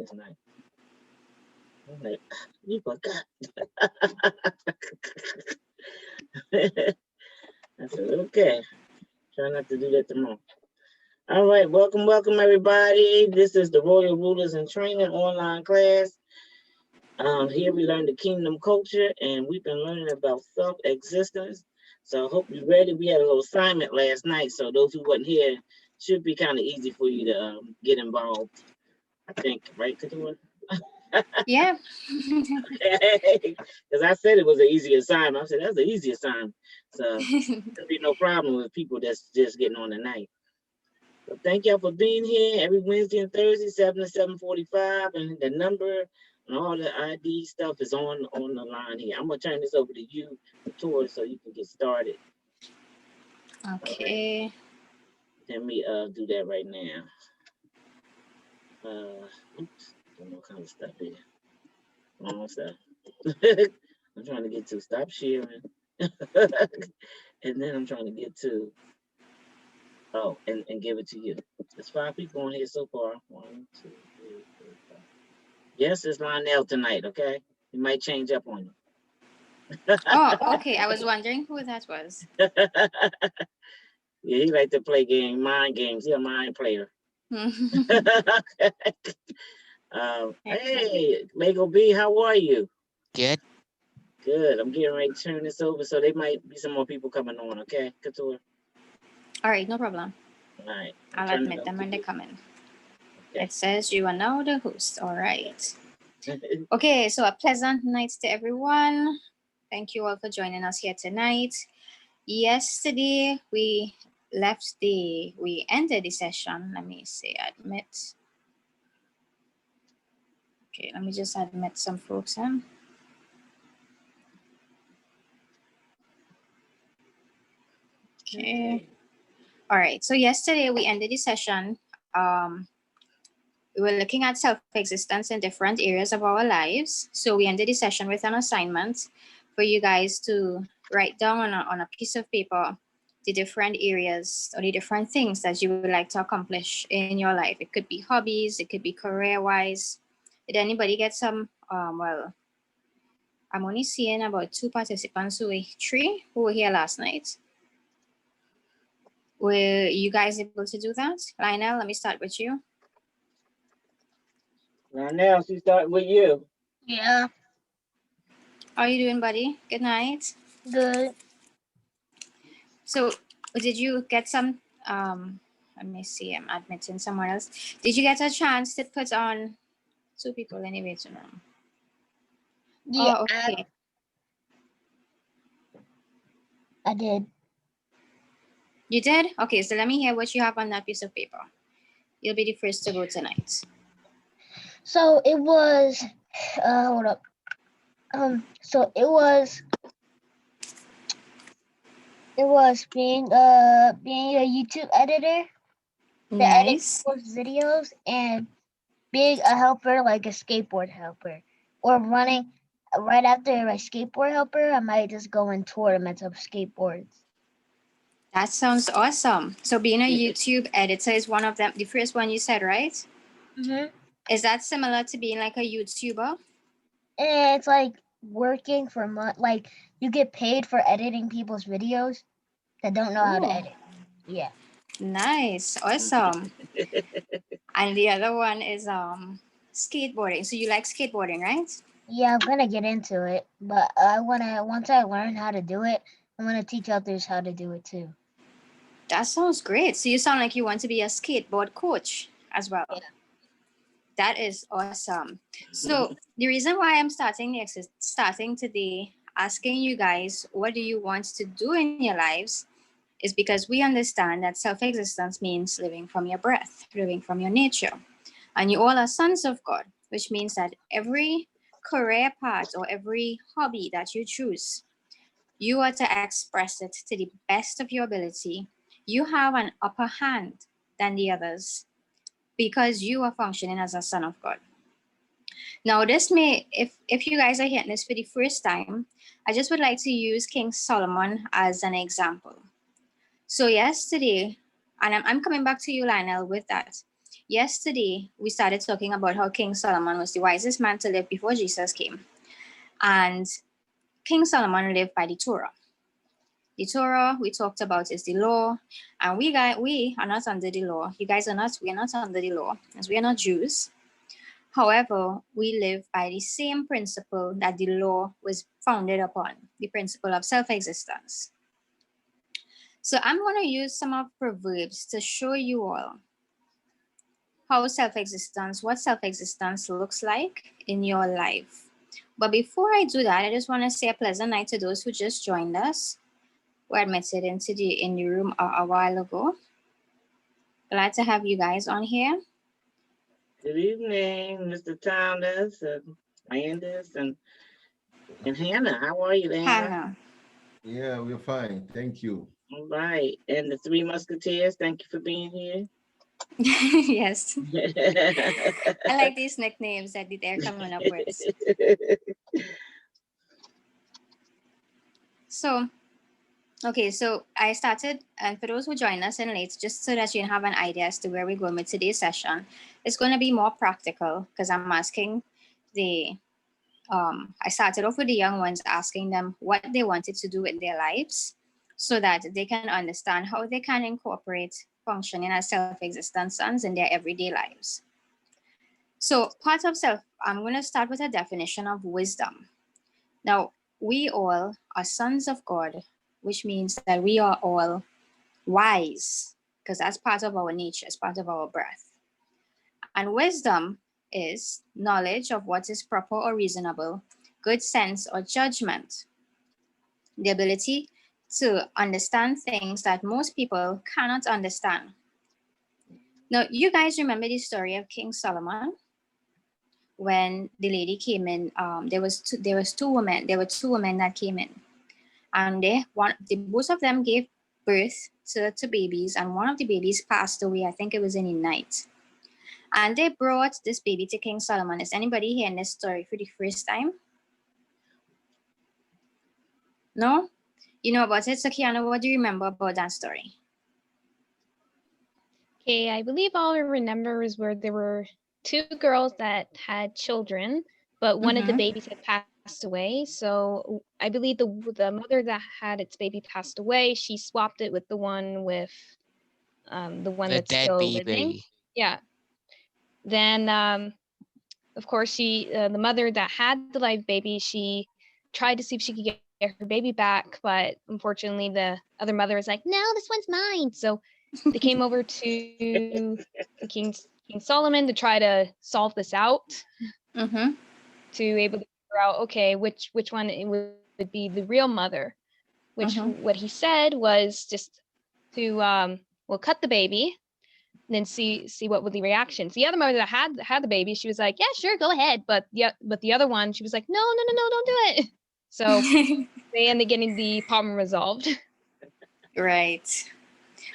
tonight. I'm like, you forgot. I said, okay. Try not to do that tomorrow. All right, welcome everybody. This is the Royal Rulers in Training online class. Here we learn the kingdom culture, and we've been learning about self-existence. So I hope you're ready. We had a little assignment last night, so those who wasn't here should be kind of easy for you to get involved. I think, right, Keturah? Yeah. Because I said it was an easy assignment. I said that's an easy assignment. So there'll be no problem with people that's just getting on tonight. So thank y'all for being here every Wednesday and Thursday, 7 to 7:45, and the number and all the ID stuff is on the line here. I'm gonna turn this over to you, Keturah, so you can get started. Okay. Right. Let me do that right now. Oops, don't know what kind of stuff here. Wrong stuff. I'm trying to get to stop sharing. And then I'm trying to get to and give it to you. There's 5 people on here so far. 1, 2, 3, 4, 5. Yes, it's Lionel tonight, okay? He might change up on you. Oh, okay. I was wondering who that was. Yeah, he like to play mind games. He's a mind player. Hey, Lego B, how are you? Good. Good. I'm getting ready to turn this over, so there might be some more people coming on, okay, Keturah? All right, no problem. All right. I'll admit them when they come in. Okay. It says you are now the host. All right. Okay, so a pleasant night to everyone. Thank you all for joining us here tonight. Yesterday, we ended the session. Let me say admit. Okay, let me just admit some folks in. Okay. All right, so yesterday we ended the session. We were looking at self-existence in different areas of our lives. So we ended the session with an assignment for you guys to write down on a piece of paper the different areas or the different things that you would like to accomplish in your life. It could be hobbies, it could be career-wise. Did anybody get some, well, I'm only seeing about 2 participants, 3 who were here last night. Were you guys able to do that? Lionel, let me start with you. Lionel, she started with you. Yeah. How are you doing, buddy? Good night. Good. So did you get some, let me see, I'm admitting someone else. Did you get a chance to put on 2 people anyway to know? Yeah, oh, okay. I did. You did? Okay, so let me hear what you have on that piece of paper. You'll be the first to go tonight. So it was, hold up. So it was being a YouTube editor. Nice. To edit videos and being a helper, like a skateboard helper, or running right after a skateboard helper. I might just go in tournaments of skateboards. That sounds awesome. So being a YouTube editor is one of them, the first one you said, right? Mm-hmm. Is that similar to being like a YouTuber? And it's like working for like you get paid for editing people's videos that don't know how to edit. Yeah. Nice. Awesome. And the other one is skateboarding. So you like skateboarding, right? Yeah, I'm gonna get into it, but once I learn how to do it, I wanna teach others how to do it too. That sounds great. So you sound like you want to be a skateboard coach as well. Yeah. That is awesome. So the reason why I'm starting today asking you guys, what do you want to do in your lives, is because we understand that self-existence means living from your breath, living from your nature. And you all are sons of God, which means that every career path or every hobby that you choose, you are to express it to the best of your ability. You have an upper hand than the others because you are functioning as a son of God. Now, this may, if you guys are hearing this for the first time, I just would like to use King Solomon as an example. So yesterday, and I'm coming back to you, Lionel, with that. yesterday we started talking about how King Solomon was the wisest man to live before Jesus came. And King Solomon lived by the Torah. The Torah we talked about is the law, and we are not under the law. You guys are not. We are not under the law, as we are not Jews. However, we live by the same principle that the law was founded upon, the principle of self-existence. So I'm going to use some of Proverbs to show you all how what self-existence looks like in your life. But before I do that, I just want to say a pleasant night to those who just joined us, were admitted in the room a while ago. Glad to have you guys on here. Good evening, Mr. Thomas and Landis and Hannah. How are you, Hannah? Hannah. Yeah, we're fine. Thank you. All right. And the Three Musketeers, thank you for being here. Yes. I like these nicknames that they're coming up with. So, okay, so I started, and for those who join us in late, just so that you have an idea as to where we're going with today's session, it's going to be more practical because I'm asking I started off with the young ones, asking them what they wanted to do with their lives so that they can understand how they can incorporate functioning as self-existent sons in their everyday lives. So I'm going to start with a definition of wisdom. Now, we all are sons of God, which means that we are all wise, because that's part of our nature, it's part of our breath. And wisdom is knowledge of what is proper or reasonable, good sense or judgment, the ability to understand things that most people cannot understand. Now, you guys remember the story of King Solomon? When the lady came in, there were two women that came in, and both of them gave birth to babies, and one of the babies passed away. I think it was in the night. And they brought this baby to King Solomon. Is anybody hearing this story for the first time? No? You know about it? So Kiana, what do you remember about that story? Okay, I believe all I remember is where there were two girls that had children, but one of the babies had passed away. So I believe the mother that had its baby passed away, she swapped it with the one that's still living. Yeah. Then of course the mother that had the live baby, she tried to see if she could get her baby back, but unfortunately the other mother was like, no, this one's mine. So they came over to King Solomon to try to solve this out, to able to figure out, okay, which one it would be the real mother, which what he said was just to cut the baby, and then see what were the reactions. The other mother that had the baby, she was like, yeah, sure, go ahead, but the other one, she was like, no, don't do it. So they ended up getting the problem resolved. Right.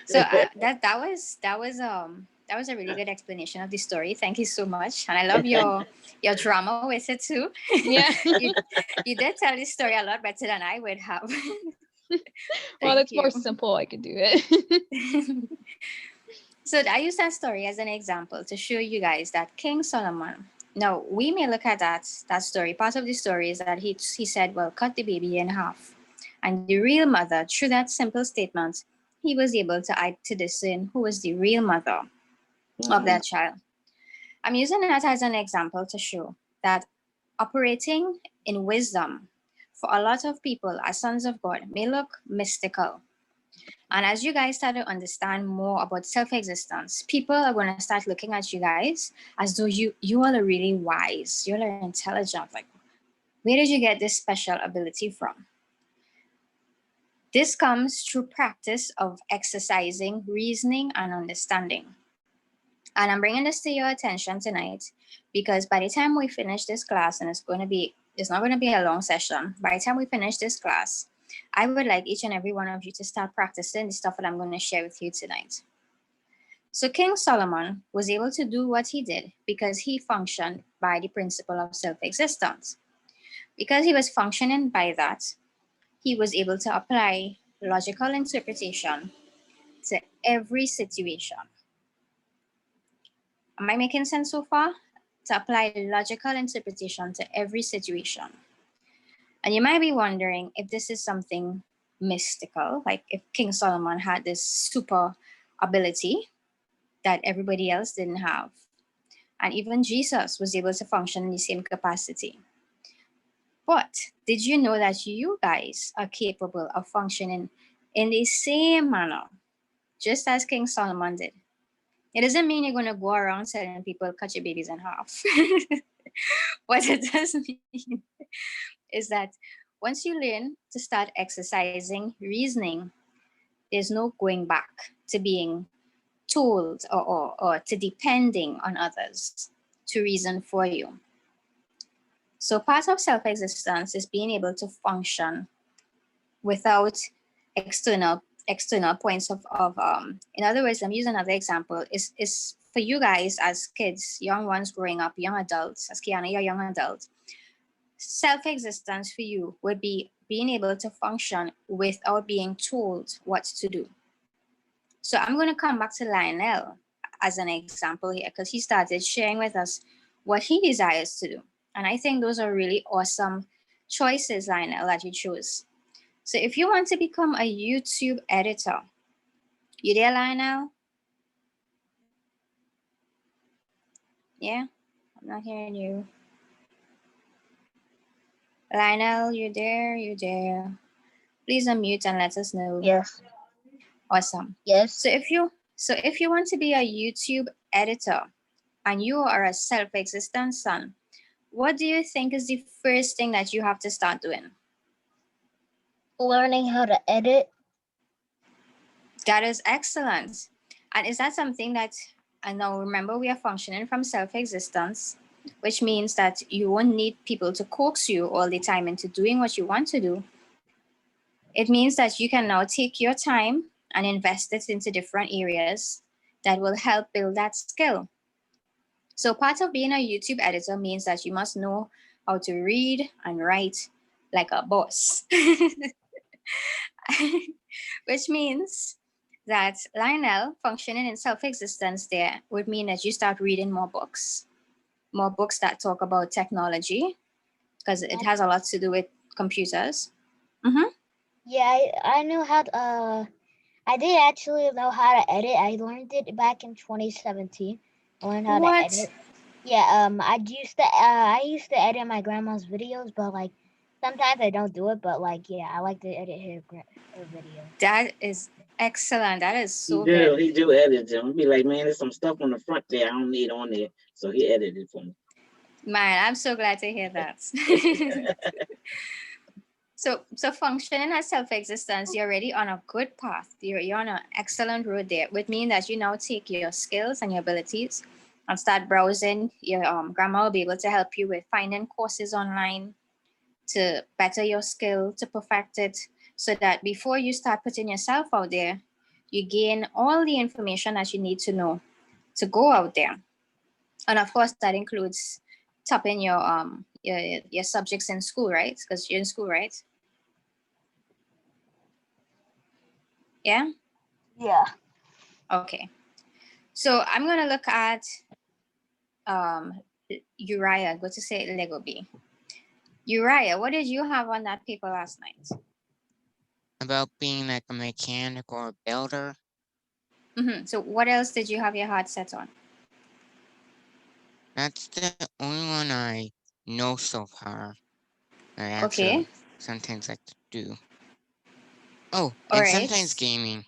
So that was a really good explanation of the story. Thank you so much, and I love your drama with it too. Yeah. you did tell this story a lot better than I would have. Well, it's more simple. I could do it. So I use that story as an example to show you guys that King Solomon. Now we may look at that story. Part of the story is that he said, well, cut the baby in half, and the real mother, through that simple statement, he was able to discern who was the real mother of that child. I'm using that as an example to show that operating in wisdom for a lot of people as sons of God may look mystical. And as you guys start to understand more about self-existence, people are going to start looking at you guys as though you all are really wise, you're intelligent. Like, where did you get this special ability from? This comes through practice of exercising reasoning and understanding. And I'm bringing this to your attention tonight because by the time we finish this class, and it's not going to be a long session, by the time we finish this class, I would like each and every one of you to start practicing the stuff that I'm going to share with you tonight. So King Solomon was able to do what he did because he functioned by the principle of self-existence. Because he was functioning by that, he was able to apply logical interpretation to every situation. Am I making sense so far? To apply logical interpretation to every situation. And you might be wondering if this is something mystical, like if King Solomon had this super ability that everybody else didn't have. And even Jesus was able to function in the same capacity. But did you know that you guys are capable of functioning in the same manner, just as King Solomon did? It doesn't mean you're going to go around telling people cut your babies in half. What it does mean is that once you learn to start exercising reasoning, there's no going back to being told or to depending on others to reason for you. So part of self-existence is being able to function without external points of in other words, I'm using another example, is for you guys as kids, young ones growing up, young adults, as Kiana, you're a young adult. Self-existence for you would be being able to function without being told what to do. So I'm going to come back to Lionel as an example here, because he started sharing with us what he desires to do. And I think those are really awesome choices, Lionel, that you chose. So if you want to become a YouTube editor, you there, Lionel? Yeah, I'm not hearing you. Lionel, you there? You there? Please unmute and let us know. Yes. Awesome. Yes. So if you want to be a YouTube editor and you are a self-existent son, what do you think is the first thing that you have to start doing? Learning how to edit. That is excellent. And is that something that, and now remember, we are functioning from self-existence, which means that you won't need people to coax you all the time into doing what you want to do. It means that you can now take your time and invest it into different areas that will help build that skill. So part of being a YouTube editor means that you must know how to read and write like a boss. Which means that Lionel functioning in self-existence there would mean that you start reading more books that talk about technology, because it has a lot to do with computers. Mm-hmm. Yeah, I knew how to, I did actually know how to edit. I learned it back in 2017. I learned how What? to edit. Yeah, I used to edit my grandma's videos, but like sometimes I don't do it, but like yeah, I like to edit her video. That is excellent. That is so He good. do edit them. Be like, man, there's some stuff on the front there I don't need on there. So he edited for me. Man, I'm so glad to hear that. So functioning as self-existence, you're already on a good path. You're on an excellent road there. Would mean that you now take your skills and your abilities and start browsing. Your grandma will be able to help you with finding courses online to better your skill, to perfect it, so that before you start putting yourself out there, you gain all the information that you need to know to go out there. And of course, that includes topping your subjects in school, right? Because you're in school, right? Yeah. Yeah. Okay. So I'm gonna look at Uriah. Go to say Lego B. Uriah, what did you have on that paper last night? About being like a mechanic or a builder. Mm-hmm. So what else did you have your heart set on? That's the only one I know so far. I actually Okay. sometimes like to do. Oh, All and right. sometimes gaming.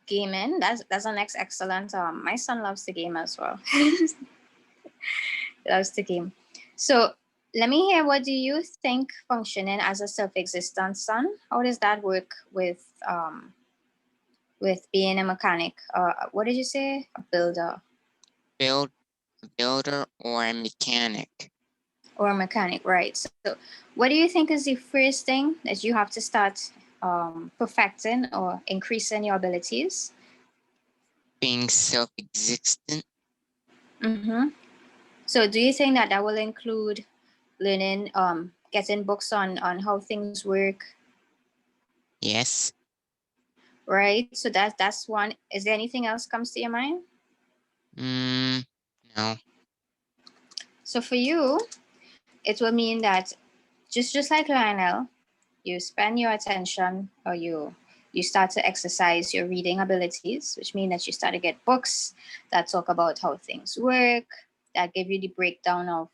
Gaming. That's an excellent. My son loves to game as well. Loves to game. So let me hear. What do you think functioning as a self-existent son? How does that work with being a mechanic? What did you say? A builder. Builder or a mechanic. Or a mechanic, right? So what do you think is the first thing that you have to start perfecting or increasing your abilities? Being self-existent. Mm-hmm. So do you think that that will include learning, getting books on how things work? Yes. Right. So that's one. Is there anything else comes to your mind? No. So for you, it will mean that just like Lionel, you spend your attention, or you start to exercise your reading abilities, which means that you start to get books that talk about how things work, that give you the breakdown of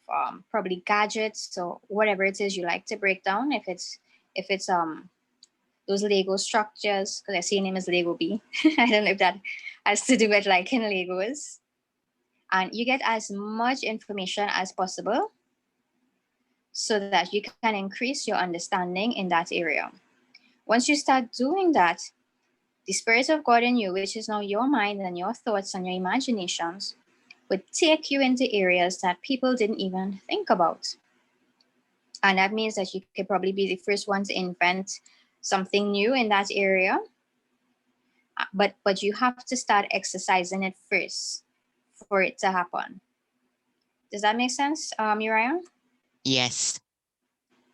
probably gadgets, so whatever it is you like to break down. If it's those Lego structures, because I see your name is Lego B. I don't know if that has to do with liking Legos. And you get as much information as possible so that you can increase your understanding in that area. Once you start doing that, the Spirit of God in you, which is now your mind and your thoughts and your imaginations, would take you into areas that people didn't even think about. And that means that you could probably be the first one to invent something new in that area. But you have to start exercising it first for it to happen. Does that make sense, Uriah? Yes.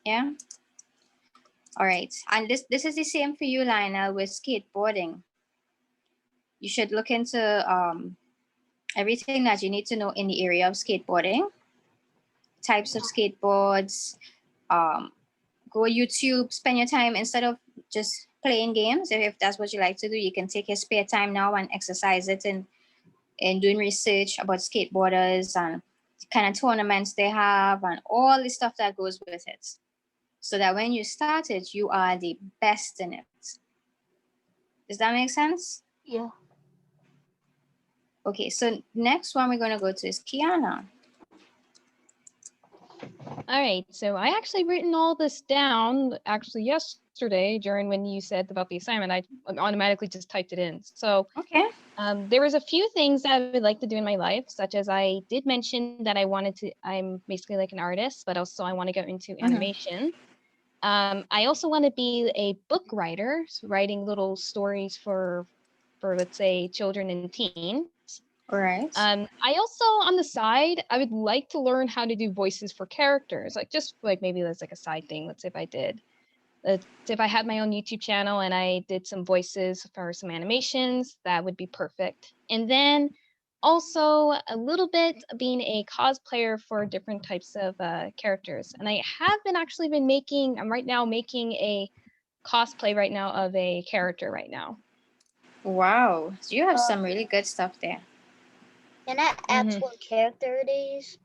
Yeah. All right. And this is the same for you, Lionel, with skateboarding. You should look into everything that you need to know in the area of skateboarding, types of skateboards, go YouTube, spend your time instead of just playing games. If that's what you like to do, you can take your spare time now and exercise it in doing research about skateboarders and the kind of tournaments they have and all the stuff that goes with it. So that when you start it, you are the best in it. Does that make sense? Yeah. Okay, so next one we're going to go to is Kiana. All right, so I actually written all this down actually yesterday during when you said about the assignment. I automatically just typed it in. So Okay. there was a few things that I would like to do in my life, such as I did mention that I'm basically like an artist, but also I want to go into animation. I also want to be a book writer, so writing little stories for let's say children and teens. All right. I also on the side, I would like to learn how to do voices for characters, like just like maybe that's like a side thing. Let's say if I had my own YouTube channel and I did some voices for some animations, that would be perfect. And then also a little bit being a cosplayer for different types of characters. And I have I'm right now making a cosplay right now of a character right now. Wow. So you have some really good stuff there. Can I ask what character it is?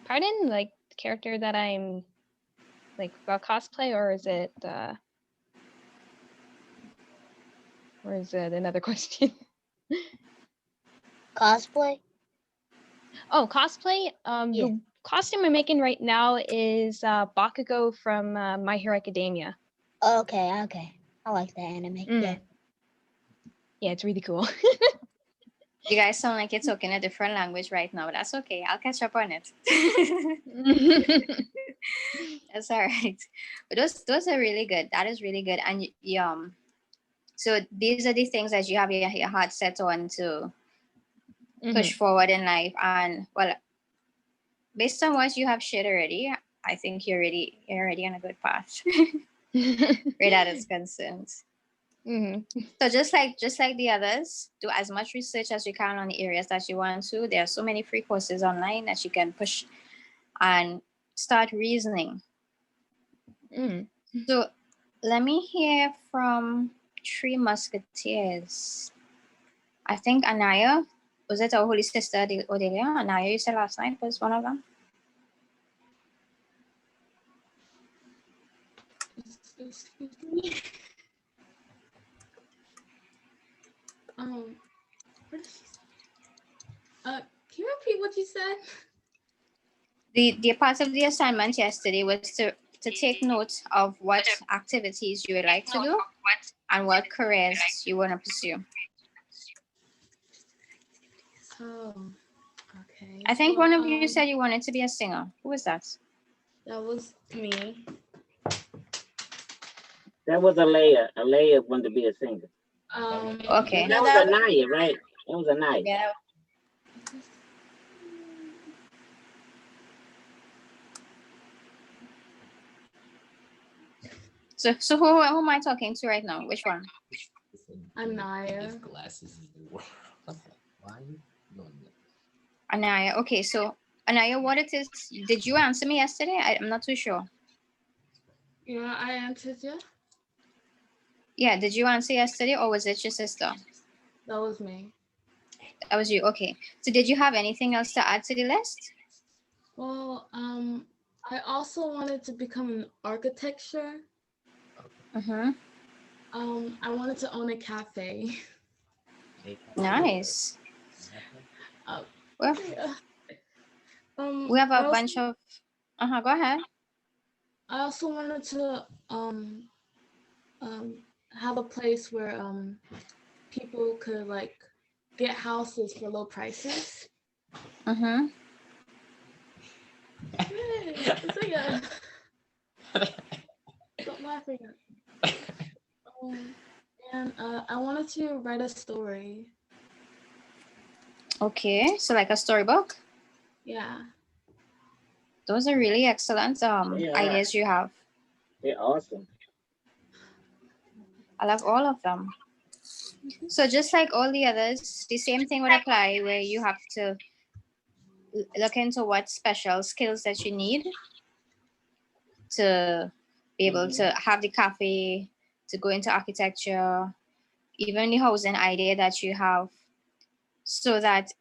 Pardon, like the character that I'm like about cosplay, or is it another question? Cosplay? Oh, cosplay. Yeah. The costume I'm making right now is Bakugo from My Hero Academia. Okay. I like that anime. Yeah. Yeah, it's really cool. You guys sound like you're talking a different language right now. That's okay. I'll catch up on it. That's all right. But those are really good. That is really good. And so these are the things that you have your heart set on to push forward in life. And well, based on what you have shared already, I think you're already on a good path. Where that is concerned. So just like the others, do as much research as you can on the areas that you want to. There are so many free courses online that you can push and start reasoning. So let me hear from Three Musketeers. I think Anaya, was it our holy sister Odelia? Anaya, you said last night was one of them? Excuse me. What did she say? Can you repeat what you said? The part of the assignment yesterday was to take note of what activities you would like to do and what careers you want to pursue. Oh, okay. I think one of you said you wanted to be a singer. Who was that? That was me. That was Alea. Alea wanted to be a singer. Okay. That was Anaya, right? That was Anaya. Yeah. So who am I talking to right now? Which one? Anaya. Anaya, okay, so Anaya, what it is, did you answer me yesterday? I'm not too sure. Yeah, I answered you. Yeah, did you answer yesterday or was it your sister? That was me. That was you, okay. So did you have anything else to add to the list? Well, I also wanted to become an architecture. Mm-hmm. I wanted to own a cafe. Nice. Well, Yeah. we have I a also, bunch of, go ahead. I also wanted to have a place where people could like get houses for low prices. Mm-hmm. So yeah. Stop laughing at me. And I wanted to write a story. Okay, so like a storybook. Yeah. Those are really excellent They are. ideas you have. They're awesome. I love all of them. So just like all the others, the same thing would apply where you have to look into what special skills that you need to be able to have the cafe, to go into architecture, even the housing idea that you have, so that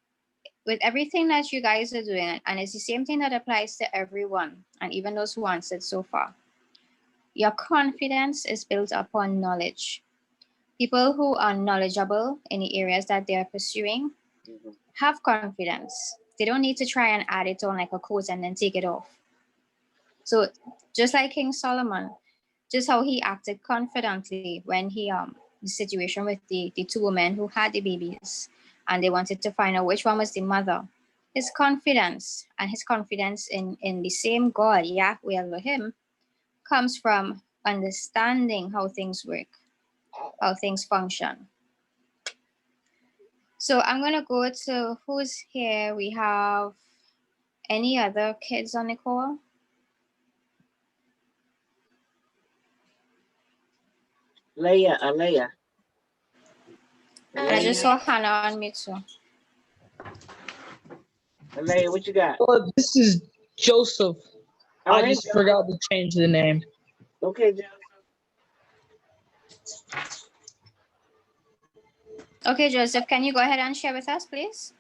with everything that you guys are doing, and it's the same thing that applies to everyone, and even those who answered so far, your confidence is built upon knowledge. People who are knowledgeable in the areas that they are pursuing have confidence. They don't need to try and add it on like a coat and then take it off. So just like King Solomon, just how he acted confidently when he the situation with the two women who had the babies and they wanted to find out which one was the mother. His confidence and his confidence in the same God, Yahweh Elohim, comes from understanding how things work, how things function. So I'm gonna go to who's here. We have any other kids on the call? Alea. And I just saw Hannah on me too. Alea, what you got? Oh, this is Joseph. Oh, I hey, just Joseph. forgot to change the name. Okay, Joseph. Okay, Joseph, can you go ahead and share with us, please?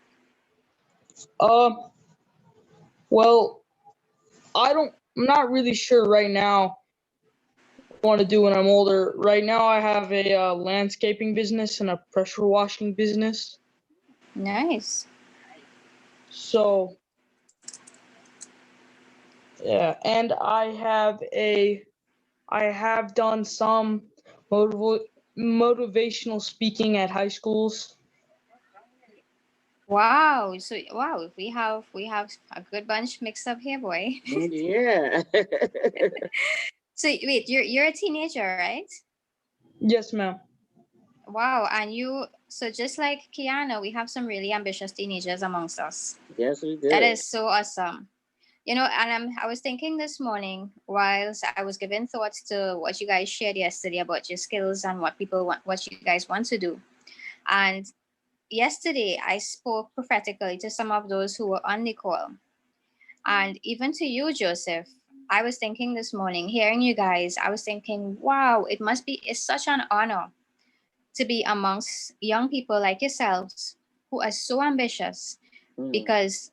Well, I'm not really sure right now what I want to do when I'm older. Right now, I have a landscaping business and a pressure washing business. Nice. So, yeah, and I have done some motivational speaking at high schools. Wow. So wow, we have a good bunch mixed up here, boy. Yeah. So wait, you're a teenager, right? Yes, ma'am. Wow, and so just like Kiana, we have some really ambitious teenagers amongst us. Yes, we do. That is so awesome. You know, and I was thinking this morning whilst I was giving thoughts to what you guys shared yesterday about your skills and what you guys want to do. And yesterday I spoke prophetically to some of those who were on the call. And even to you, Joseph, I was thinking this morning, hearing you guys, I was thinking, wow, it's such an honor to be amongst young people like yourselves who are so ambitious, because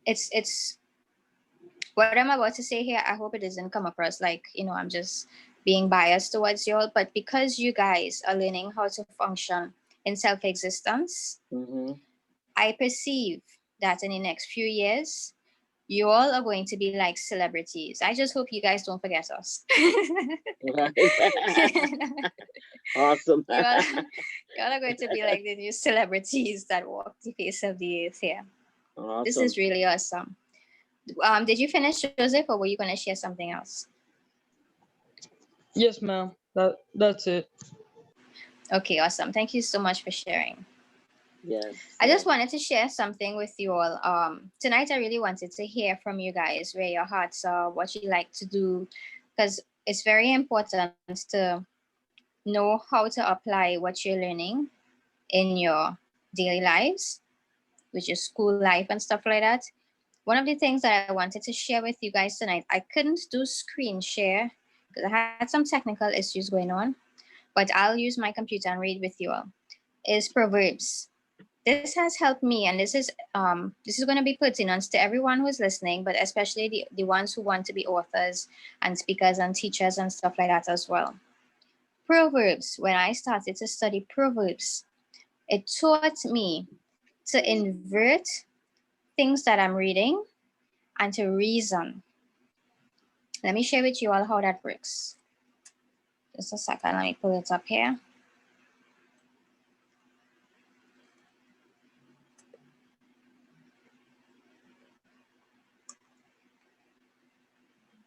it's what I'm about to say here. I hope it doesn't come across like, I'm just being biased towards you all, but because you guys are learning how to function in self-existence, I perceive that in the next few years, you all are going to be like celebrities. I just hope you guys don't forget us. Awesome. You all are going to be like the new celebrities that walk the face of the earth here. Awesome. This is really awesome. Did you finish, Joseph, or were you going to share something else? Yes, ma'am. That's it. Okay, awesome. Thank you so much for sharing. Yes. I just wanted to share something with you all. Tonight, I really wanted to hear from you guys where your hearts are, what you like to do, because it's very important to know how to apply what you're learning in your daily lives, which is school life and stuff like that. One of the things that I wanted to share with you guys tonight, I couldn't do screen share because I had some technical issues going on, but I'll use my computer and read with you all, is Proverbs. This has helped me, and this is going to be pertinent to everyone who's listening, but especially the ones who want to be authors and speakers and teachers and stuff like that as well. Proverbs, when I started to study Proverbs, it taught me to invert things that I'm reading and to reason. Let me share with you all how that works. Just a second, let me pull it up here.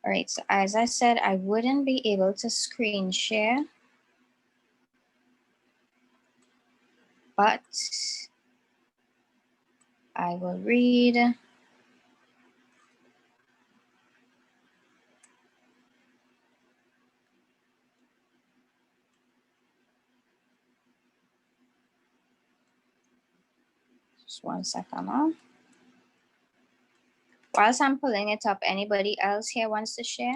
All right, so as I said, I wouldn't be able to screen share, but I will read. Just 1 second now. Whilst I'm pulling it up, anybody else here wants to share?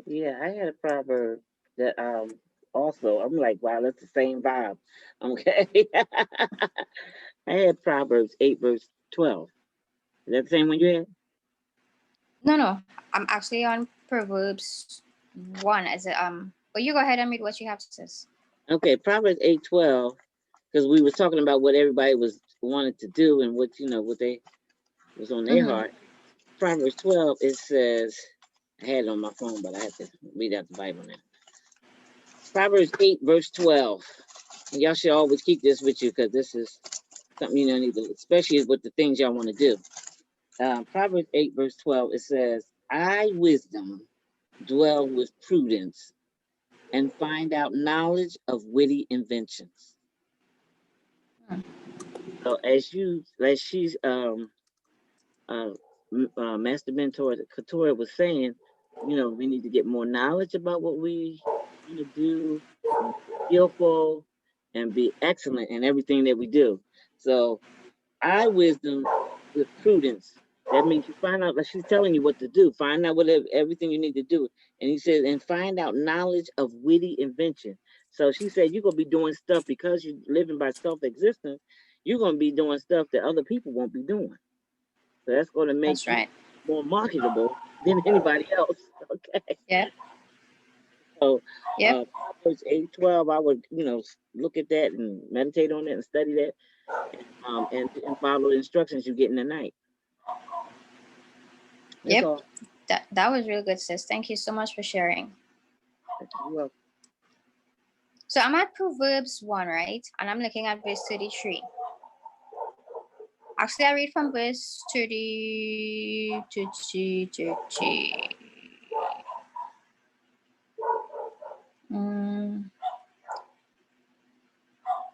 Yeah, I had a proverb that also I'm like, wow, that's the same vibe. Okay. I had Proverbs 8 verse 12. Is that the same one you had? No, I'm actually on Proverbs 1 as a but you go ahead and read what you have, sis. Okay, Proverbs 8:12, because we were talking about what everybody was wanted to do and what what they was on their heart. Proverbs 12, it says, I had it on my phone, but I had to read out the Bible now. Proverbs 8 verse 12. And y'all should always keep this with you because this is something you need to, especially with the things y'all want to do. Proverbs 8 verse 12, it says, I, wisdom, dwell with prudence and find out knowledge of witty inventions. So as she's master mentor Keturah was saying, we need to get more knowledge about what we want to do, be skillful, and be excellent in everything that we do. So I, wisdom with prudence. That means you find out, like she's telling you what to do. Find out everything you need to do. And he says, and find out knowledge of witty invention. So she said, you're going to be doing stuff because you're living by self-existence. You're going to be doing stuff that other people won't be doing. So that's going to make you more marketable than anybody else. Okay. Yeah. So Proverbs 8:12, I would, look at that and meditate on it and study that. And follow the instructions you get in the night. That's all. That was real good, sis. Thank you so much for sharing. You're welcome. So I'm at Proverbs 1, right? And I'm looking at verse 33. Actually, I read from verse 30 to 30.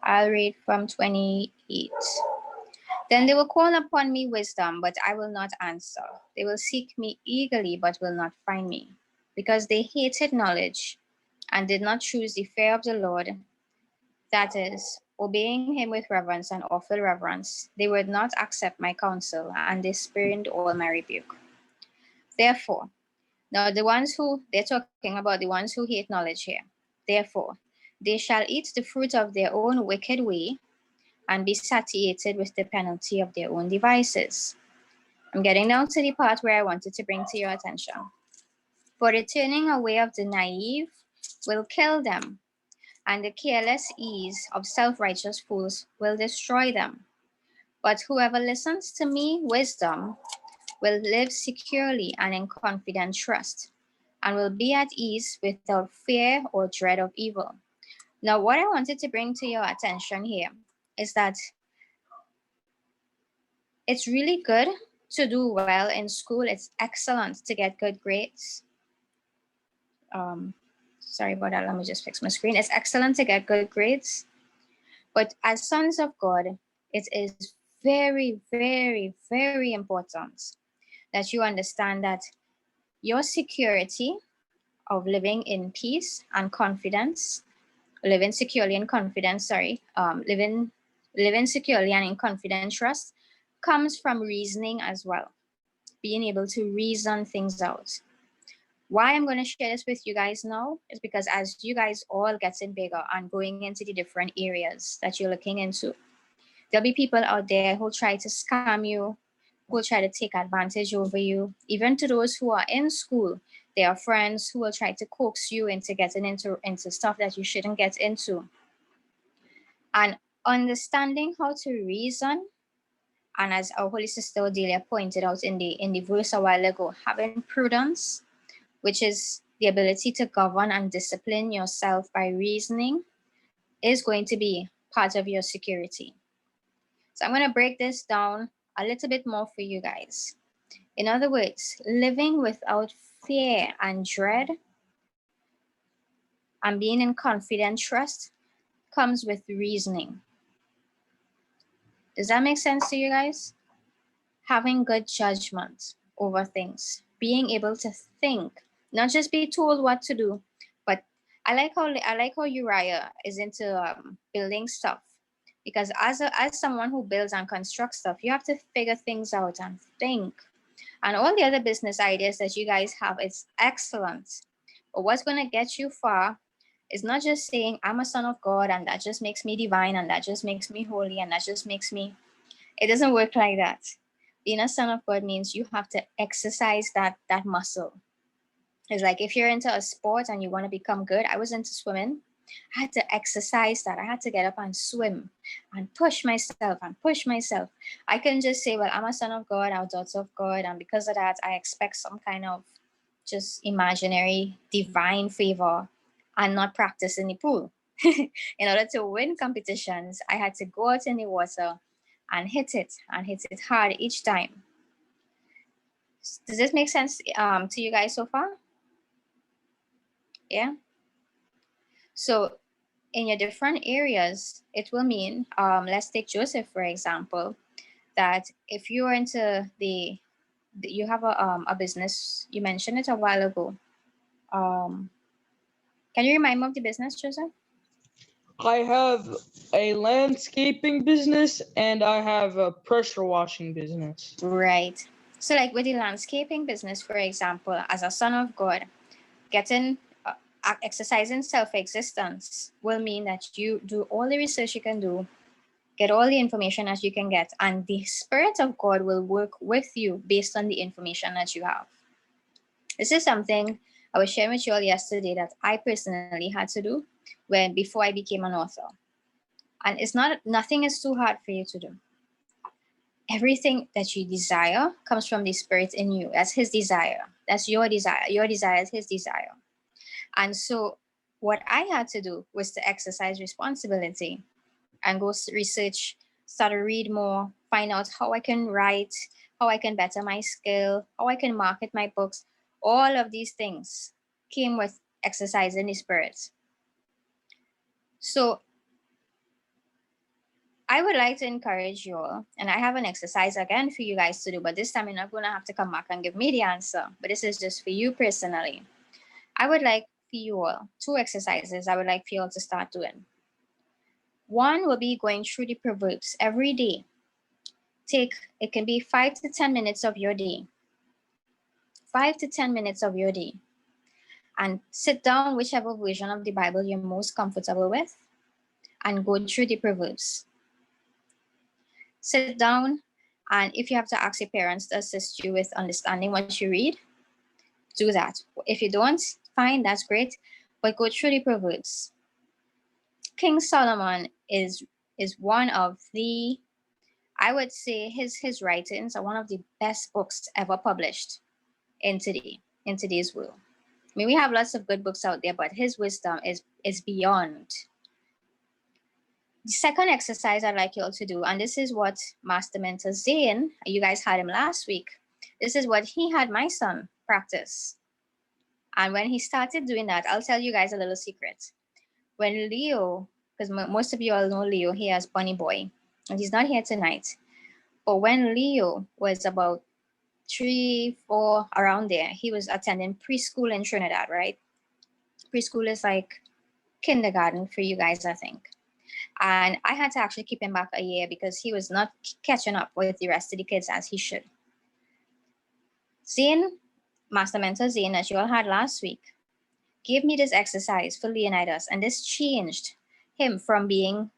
I'll read from 28. Then they will call upon me wisdom, but I will not answer. They will seek me eagerly, but will not find me, because they hated knowledge and did not choose the fear of the Lord, that is, obeying him with reverence and awful reverence. They would not accept my counsel, and they spurned all my rebuke. Therefore, now they're talking about the ones who hate knowledge here. Therefore, they shall eat the fruit of their own wicked way and be satiated with the penalty of their own devices. I'm getting down to the part where I wanted to bring to your attention. For the turning away of the naive will kill them, and the careless ease of self-righteous fools will destroy them. But whoever listens to me, wisdom, will live securely and in confident trust, and will be at ease without fear or dread of evil. Now, what I wanted to bring to your attention here is that it's really good to do well in school. It's excellent to get good grades. Sorry about that. Let me just fix my screen. It's excellent to get good grades. But as sons of God, it is very, very, very important that you understand that your security of living in peace and confidence living securely in confidence, living securely and in confident trust comes from reasoning as well, being able to reason things out. Why I'm going to share this with you guys now is because as you guys all getting bigger and going into the different areas that you're looking into, there'll be people out there who try to scam you, who will try to take advantage over you. Even to those who are in school, there are friends who will try to coax you into getting into stuff that you shouldn't get into. And understanding how to reason, and as our Holy Sister Odelia pointed out in the verse a while ago, having prudence, which is the ability to govern and discipline yourself by reasoning, is going to be part of your security. So I'm going to break this down a little bit more for you guys. In other words, living without fear and dread and being in confident trust comes with reasoning. Does that make sense to you guys? Having good judgment over things, being able to think, not just be told what to do, but I like how Uriah is into building stuff, because as someone who builds and constructs stuff, you have to figure things out and think. And all the other business ideas that you guys have, it's excellent. But what's going to get you far is not just saying I'm a son of God and that just makes me divine and that just makes me holy and that just makes me. It doesn't work like that. Being a son of God means you have to exercise that muscle. It's like if you're into a sport and you want to become good. I was into swimming. I had to exercise that. I had to get up and swim and push myself and push myself. I couldn't just say, well, I'm a son of God, I'm a daughter of God, and because of that, I expect some kind of just imaginary divine favor and not practice in the pool. In order to win competitions, I had to go out in the water and hit it hard each time. Does this make sense to you guys so far? Yeah. So in your different areas, it will mean, let's take Joseph, for example, that if you're into you have a business, you mentioned it a while ago. Can you remind me of the business, Joseph? I have a landscaping business and I have a pressure washing business. Right. So like with the landscaping business, for example, as a son of God, exercising self-existence will mean that you do all the research you can do, get all the information that you can get, and the Spirit of God will work with you based on the information that you have. This is something I was sharing with you all yesterday that I personally had to do before I became an author. And nothing is too hard for you to do. Everything that you desire comes from the Spirit in you. That's His desire. That's your desire. Your desire is His desire. And so what I had to do was to exercise responsibility and go research, start to read more, find out how I can write, how I can better my skill, how I can market my books. All of these things came with exercising the Spirit. So I would like to encourage you all, and I have an exercise again for you guys to do, but this time you're not going to have to come back and give me the answer, but this is just for you personally. I would like for you all, 2 exercises I would like for you all to start doing. One will be going through the Proverbs every day. It can be 5 to 10 minutes of your day. 5 to 10 minutes of your day. And sit down whichever version of the Bible you're most comfortable with and go through the Proverbs. Sit down, and if you have to ask your parents to assist you with understanding what you read, do that. If you don't, fine, that's great, but go through the Proverbs. King Salomon is one of the, I would say his writings are one of the best books ever published in today's world. I mean, we have lots of good books out there, but his wisdom is beyond. The second exercise I'd like you all to do, and this is what Master Mentor Zane, you guys had him last week, this is what he had my son practice. And when he started doing that, I'll tell you guys a little secret. When Leo, because most of you all know Leo, he has Bunny Boy, and he's not here tonight. But when Leo was about 3, 4, around there, he was attending preschool in Trinidad, right? Preschool is like kindergarten for you guys, I think. And I had to actually keep him back a year because he was not catching up with the rest of the kids as he should. Zane, Master Mentor Zane, that you all had last week, gave me this exercise for Leonidas, and this changed him from being,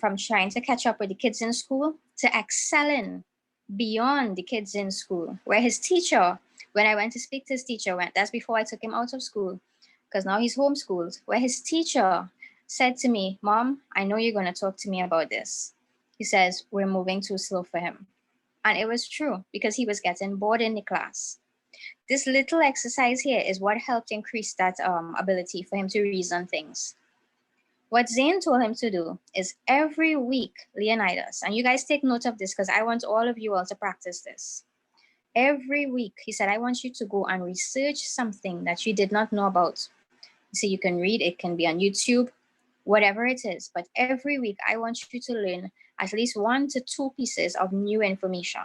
from trying to catch up with the kids in school to excelling beyond the kids in school, where his teacher, when I went to speak to his teacher, that's before I took him out of school, because now he's homeschooled, where his teacher said to me, Mom, I know you're going to talk to me about this. He says, we're moving too slow for him. And it was true because he was getting bored in the class. This little exercise here is what helped increase that ability for him to reason things. What Zane told him to do is every week, Leonidas, and you guys take note of this because I want all of you all to practice this. Every week, he said, I want you to go and research something that you did not know about. So you can read, it can be on YouTube, whatever it is. But every week, I want you to learn at least 1 to 2 pieces of new information.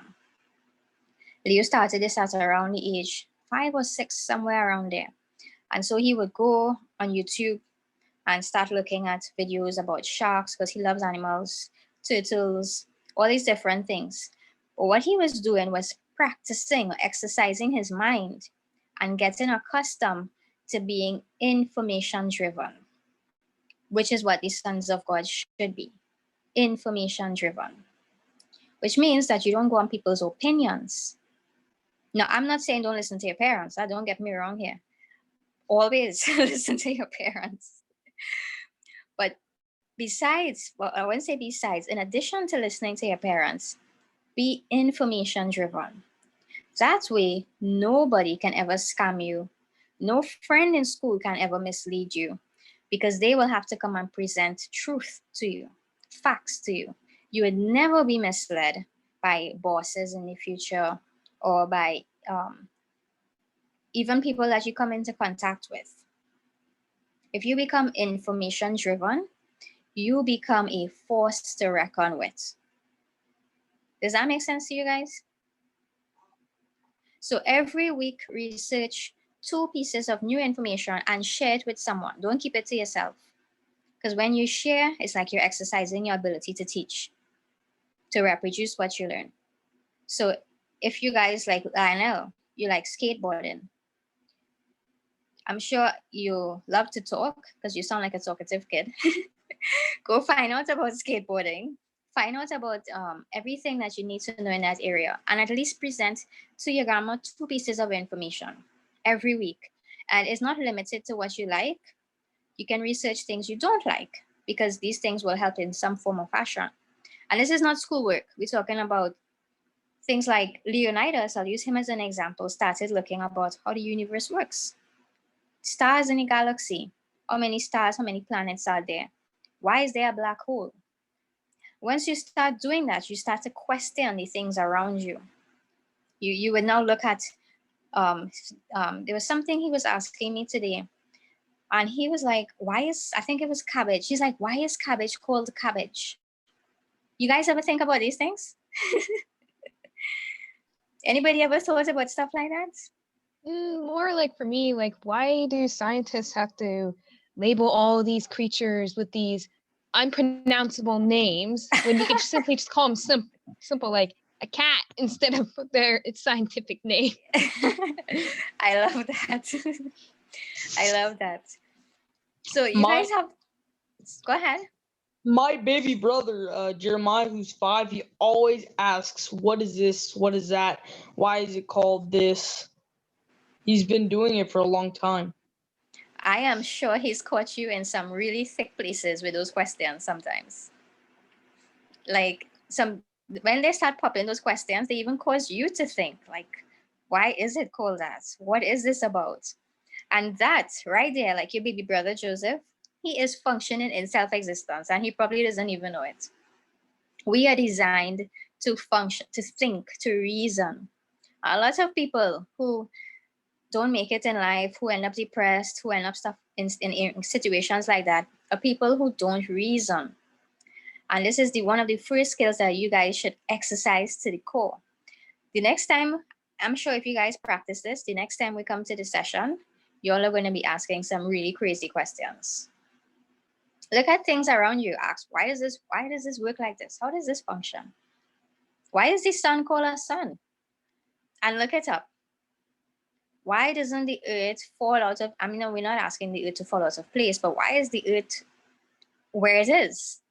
Leo started this at around the age 5 or 6, somewhere around there. And so he would go on YouTube and start looking at videos about sharks because he loves animals, turtles, all these different things. But what he was doing was practicing or exercising his mind and getting accustomed to being information driven, which is what the sons of God should be, information driven, which means that you don't go on people's opinions. Now, I'm not saying don't listen to your parents. Don't get me wrong here. Always listen to your parents. But besides, well, I wouldn't say besides, in addition to listening to your parents, be information driven. That way, nobody can ever scam you. No friend in school can ever mislead you because they will have to come and present truth to you, facts to you. You would never be misled by bosses in the future or by even people that you come into contact with. If you become information driven, you become a force to reckon with. Does that make sense to you guys? So every week, research 2 pieces of new information and share it with someone. Don't keep it to yourself. Because when you share, it's like you're exercising your ability to teach, to reproduce what you learn. So if you guys like Lionel, you like skateboarding, I'm sure you love to talk because you sound like a talkative kid. Go find out about skateboarding. Find out about everything that you need to know in that area and at least present to your grandma 2 pieces of information every week. And it's not limited to what you like. You can research things you don't like because these things will help in some form or fashion. And this is not schoolwork. We're talking about things like Leonidas, I'll use him as an example, started looking about how the universe works. Stars in the galaxy. How many stars, how many planets are there? Why is there a black hole? Once you start doing that, you start to question the things around you. You would now look at, there was something he was asking me today. And he was like, I think it was cabbage. He's like, why is cabbage called cabbage? You guys ever think about these things? Anybody ever thought about stuff like that? More like for me, like why do scientists have to label all these creatures with these unpronounceable names when you could simply just call them simple like a cat instead of its scientific name? I love that. I love that. So you guys have, go ahead. My baby brother, Jeremiah, who's 5, he always asks, what is this? What is that? Why is it called this? He's been doing it for a long time. I am sure he's caught you in some really thick places with those questions sometimes. Like when they start popping those questions, they even cause you to think like, why is it called that? What is this about? And that right there, like your baby brother, Joseph, he is functioning in self-existence and he probably doesn't even know it. We are designed to function, to think, to reason. A lot of people who don't make it in life, who end up depressed, who end up stuff in situations like that, are people who don't reason. And this is one of the first skills that you guys should exercise to the core. The next time, I'm sure if you guys practice this, the next time we come to the session, you all are going to be asking some really crazy questions. Look at things around you. Ask, why does this work like this? How does this function? Why is the sun called a sun? And look it up. Why doesn't the earth fall out of, I mean, no, we're not asking the earth to fall out of place, but why is the earth where it is?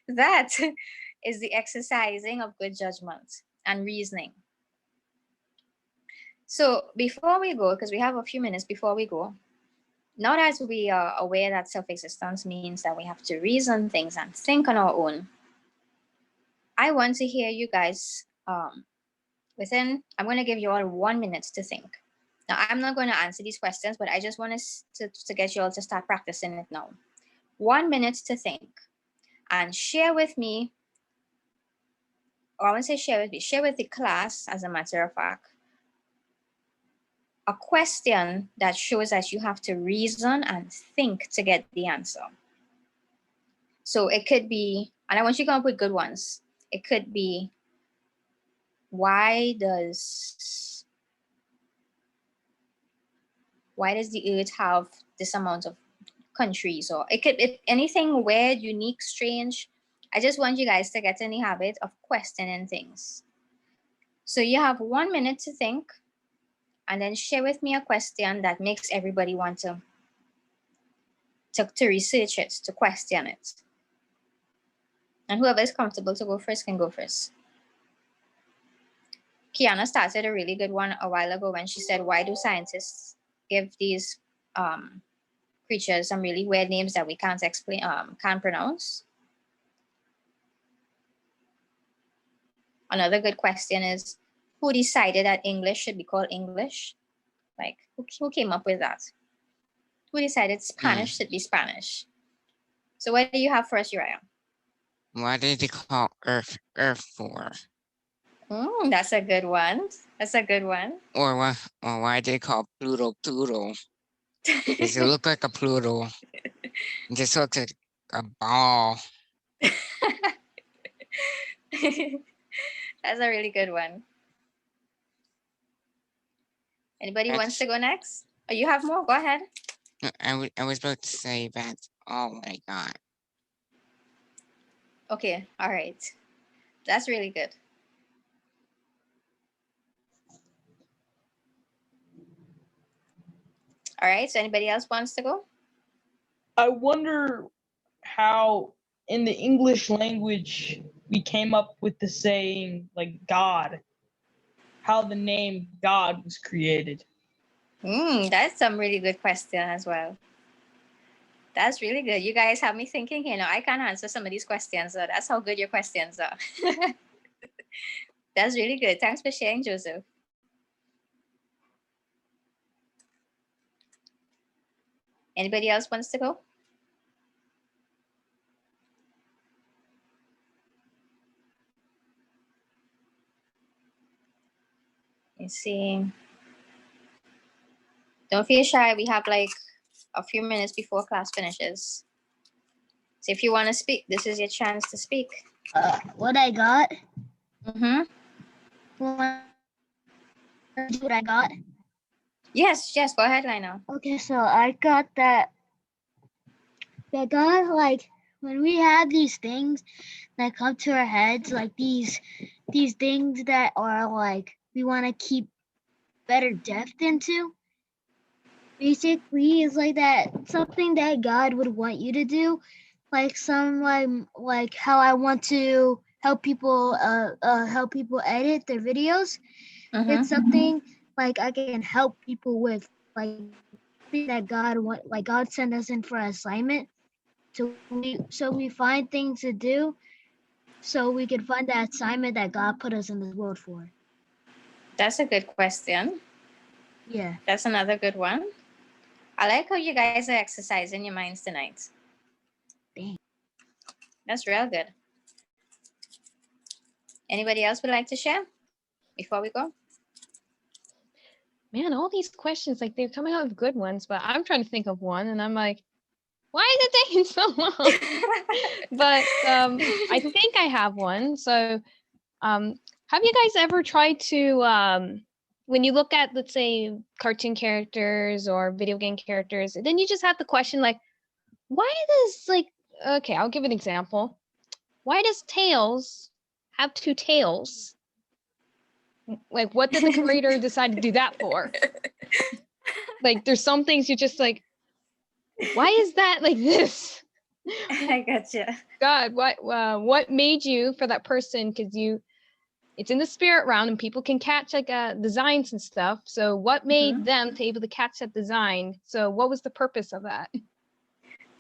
That is the exercising of good judgment and reasoning. So before we go, because we have a few minutes before we go, now that we are aware that self-existence means that we have to reason things and think on our own, I want to hear you guys I'm going to give you all 1 minute to think. Now, I'm not going to answer these questions, but I just want us to get you all to start practicing it now. 1 minute to think and share with me, or I want to say share with the class, as a matter of fact, a question that shows that you have to reason and think to get the answer. So it could be, and I want you to come up with good ones. It could be, why does the earth have this amount of countries? Or it could be anything weird, unique, strange. I just want you guys to get in the habit of questioning things. So you have 1 minute to think, and then share with me a question that makes everybody want to research it, to question it. And whoever is comfortable to go first can go first. Kiana started a really good one a while ago when she said, why do scientists give these creatures some really weird names that we can't explain, can't pronounce? Another good question is, who decided that English should be called English? Like, who came up with that? Who decided Spanish should be Spanish? So what do you have for us, Uriah? Why did they call Earth Earth for? That's a good one. That's a good one. Or why they call Pluto Pluto? Does it look like a Pluto? It just looks like a ball. That's a really good one. Anybody wants to go next? Oh, you have more? Go ahead. I was about to say that. Oh my God. Okay, all right. That's really good. All right, so anybody else wants to go? I wonder how in the English language we came up with the saying like God, how the name God was created. That's some really good question as well. That's really good. You guys have me thinking here. Now I can't answer some of these questions, so that's how good your questions are. That's really good. Thanks for sharing, Joseph. Anybody else wants to go? Let's see. Don't feel shy. We have like a few minutes before class finishes. So if you want to speak, this is your chance to speak. What I got? Mm-hmm. What I got? Yes, go ahead, Lionel. Okay, so I got that God, like, when we have these things that come to our heads, like these things that are like we want to keep better depth into, basically is like that something that God would want you to do, like some like how I want to help people edit their videos. It's something like I can help people with, like that God sent us in for an assignment. So we find things to do so we can find that assignment that God put us in this world for. That's a good question. Yeah. That's another good one. I like how you guys are exercising your minds tonight. Thanks. That's real good. Anybody else would like to share before we go? Man, all these questions, like they're coming out with good ones, but I'm trying to think of one and I'm like, why is it taking so long? But I think I have one. So have you guys ever tried to, when you look at, let's say, cartoon characters or video game characters, then you just have the question like, why does okay, I'll give an example. Why does tails have two tails? Like, what did the creator decide to do that for? Like, there's some things you just like, why is that like this? I gotcha. God, what made you for that person? Because it's in the spirit realm and people can catch like designs and stuff. So what made them to able to catch that design? So what was the purpose of that?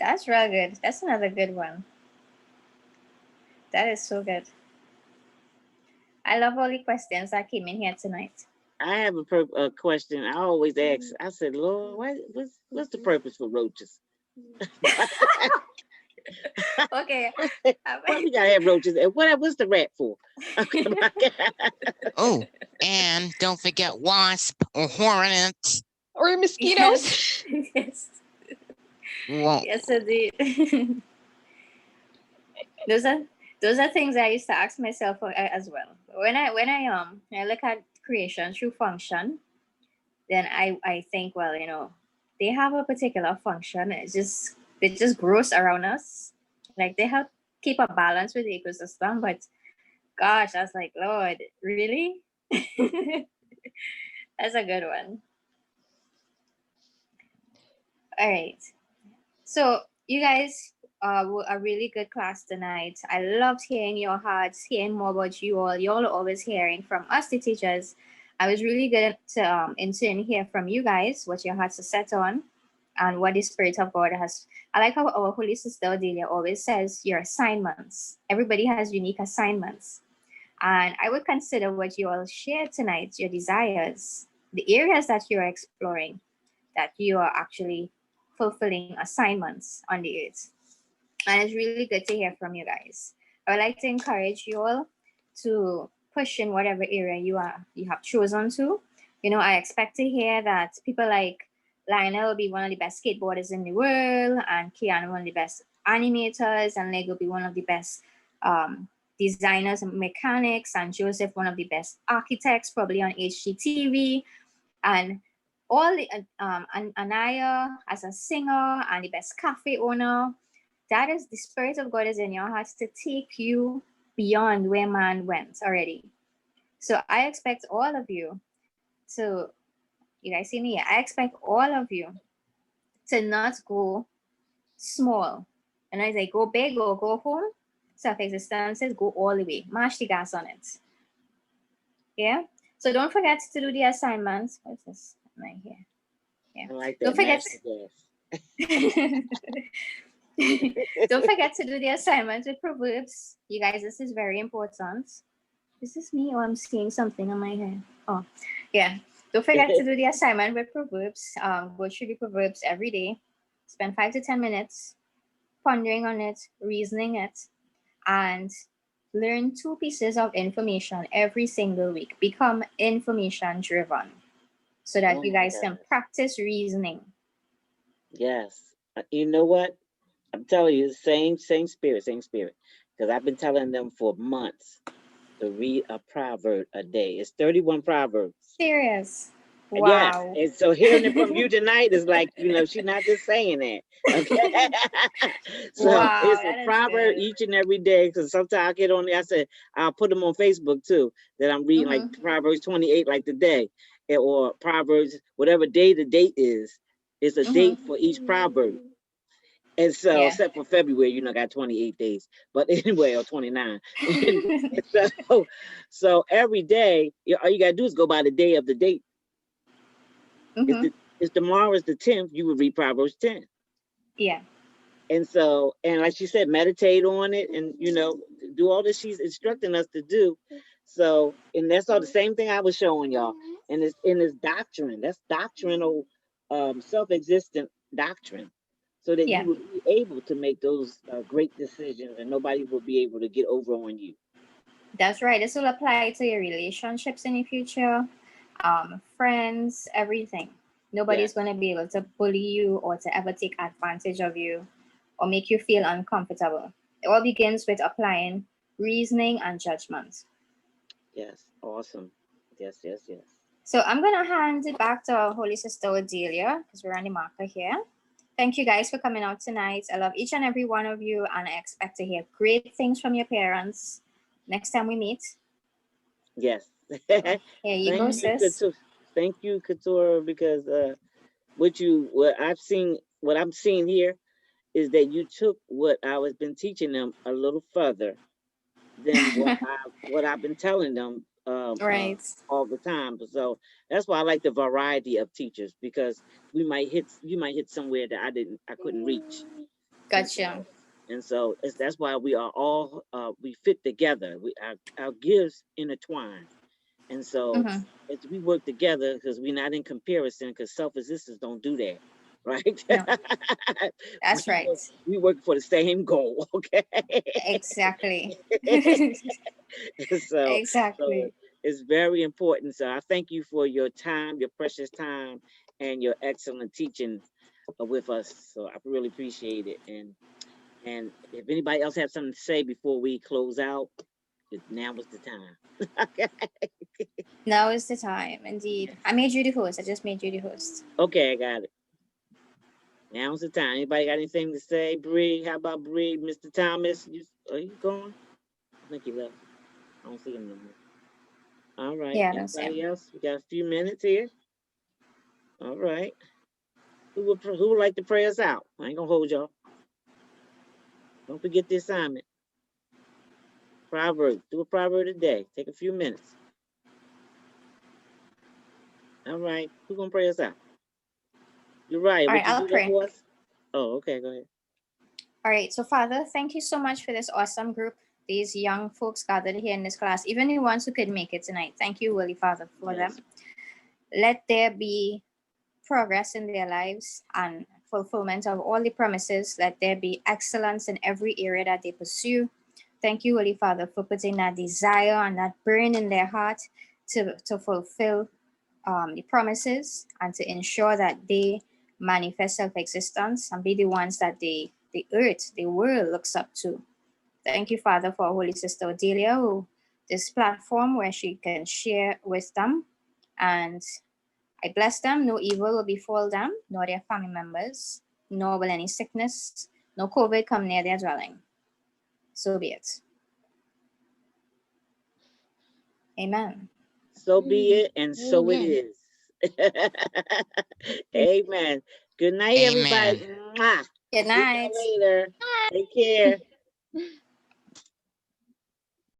That's real good. That's another good one. That is so good. I love all the questions that came in here tonight. I have a question. I always ask. I said, Lord, what's the purpose for roaches? Okay. Why we gotta have roaches? And what's the rat for? Oh, and don't forget wasp or hornets. Or mosquitoes. Yes. Well, Yes, indeed. those are things I used to ask myself as well. When I look at creation through function, then I think, well, they have a particular function. It just grows around us. Like they help keep a balance with the ecosystem. But gosh, I was like, Lord, really? That's a good one. All right. So you guys were a really good class tonight. I loved hearing your hearts, hearing more about you all. You all are always hearing from us, the teachers. I was really good to in turn hear from you guys what your hearts are set on and what the Spirit of God has. I like how our Holy Sister Delia always says your assignments. Everybody has unique assignments. And I would consider what you all shared tonight, your desires, the areas that you're exploring, that you are actually fulfilling assignments on the earth. And it's really good to hear from you guys. I would like to encourage you all to push in whatever area you have chosen to. I expect to hear that people like Lionel will be one of the best skateboarders in the world, and Keanu one of the best animators, and Leg will be one of the best designers and mechanics, and Joseph one of the best architects, probably on HGTV, and all the Anaya as a singer and the best cafe owner. That is the Spirit of God is in your hearts to take you beyond where man went already. So I expect all of you to, you guys see me? I expect all of you to not go small. And I say go big or go home. Self-existences, go all the way. Mash the gas on it. Yeah? So don't forget to do the assignments. What's this? Right here. Yeah. I like that. Don't forget. Don't forget to do the assignment with Proverbs. You guys, this is very important. Is this me or I'm seeing something on my head? Oh, yeah. Don't forget to do the assignment with Proverbs. Go through the Proverbs every day. Spend 5 to 10 minutes pondering on it, reasoning it, and learn 2 pieces of information every single week. Become information driven so that you guys can practice reasoning. Yes. You know what? I'm telling you, same spirit. Because I've been telling them for months to read a proverb a day. It's 31 proverbs. Serious? Wow. Yes. And so hearing it from you tonight is like, she's not just saying that. Okay. So wow, it's a proverb each and every day. Because sometimes I get on there, I said, I'll put them on Facebook too, that I'm reading like Proverbs 28, like today, or Proverbs, whatever day the date is. It's a date for each proverb. And so, except for February, got 28 days. But anyway, or 29. so every day, all you got to do is go by the day of the date. If tomorrow is the 10th, you would read Proverbs 10. Yeah. And so, and like she said, meditate on it and, do all that she's instructing us to do. So, and that's all the same thing I was showing y'all. And it's in this doctrine. That's doctrinal, self-existent doctrine. So that you will be able to make those great decisions and nobody will be able to get over on you. That's right. This will apply to your relationships in the future, friends, everything. Nobody's going to be able to bully you or to ever take advantage of you or make you feel uncomfortable. It all begins with applying reasoning and judgment. Yes. Awesome. Yes. So I'm going to hand it back to our Holy Sister Odelia because we're on the marker here. Thank you guys for coming out tonight. I love each and every one of you, and I expect to hear great things from your parents next time we meet. Yes. Here you go, sis. Thank you, Keturah, because what I'm seeing here is that you took what I was been teaching them a little further than what I've been telling them Right. all the time. So that's why I like the variety of teachers, because you might hit somewhere that I couldn't reach. Gotcha. And so that's why we are all we fit together. Our gifts intertwine, and so Mhm. as we work together, because we're not in comparison, because self-existence don't do that, right? No, that's we, right. we work for the same goal, okay? Exactly. so Exactly. it's very important. So I thank you for your time, your precious time, and your excellent teaching with us. So I really appreciate it. And if anybody else has something to say before we close out, now is the time. Okay. Now is the time, indeed. I made you the host. I just made you the host. Okay, I got it. Now's the time. Anybody got anything to say? Bree, how about Bree? Mr. Thomas, are you gone? I think he left. I don't see him no more. All right. Yeah, I don't see Anybody him. else? We got a few minutes here. All right. Who would like to pray us out? I ain't gonna hold y'all. Don't forget the assignment. Proverb. Do a proverb today. Take a few minutes. All right. Who's gonna pray us out? You're right. All Would right, you I'll do that pray. for us? Oh, okay. Go ahead. All right, so Father, thank you so much for this awesome group, these young folks gathered here in this class, even the ones who couldn't make it tonight. Thank you, Holy Father, for Yes. them. Let there be progress in their lives and fulfillment of all the promises. Let there be excellence in every area that they pursue. Thank you, Holy Father, for putting that desire and that burn in their heart to fulfill the promises and to ensure that they manifest self-existence and be the ones that the earth, the world looks up to. Thank you, Father, for our Holy Sister Odelia, who this platform where she can share wisdom, and I bless them. No evil will befall them, nor their family members, nor will any sickness, no COVID come near their dwelling. So be it. Amen. So be it, and so it Amen. is. Amen. Good night, everybody. Amen. Mwah. Good See night. y'all later. Take care.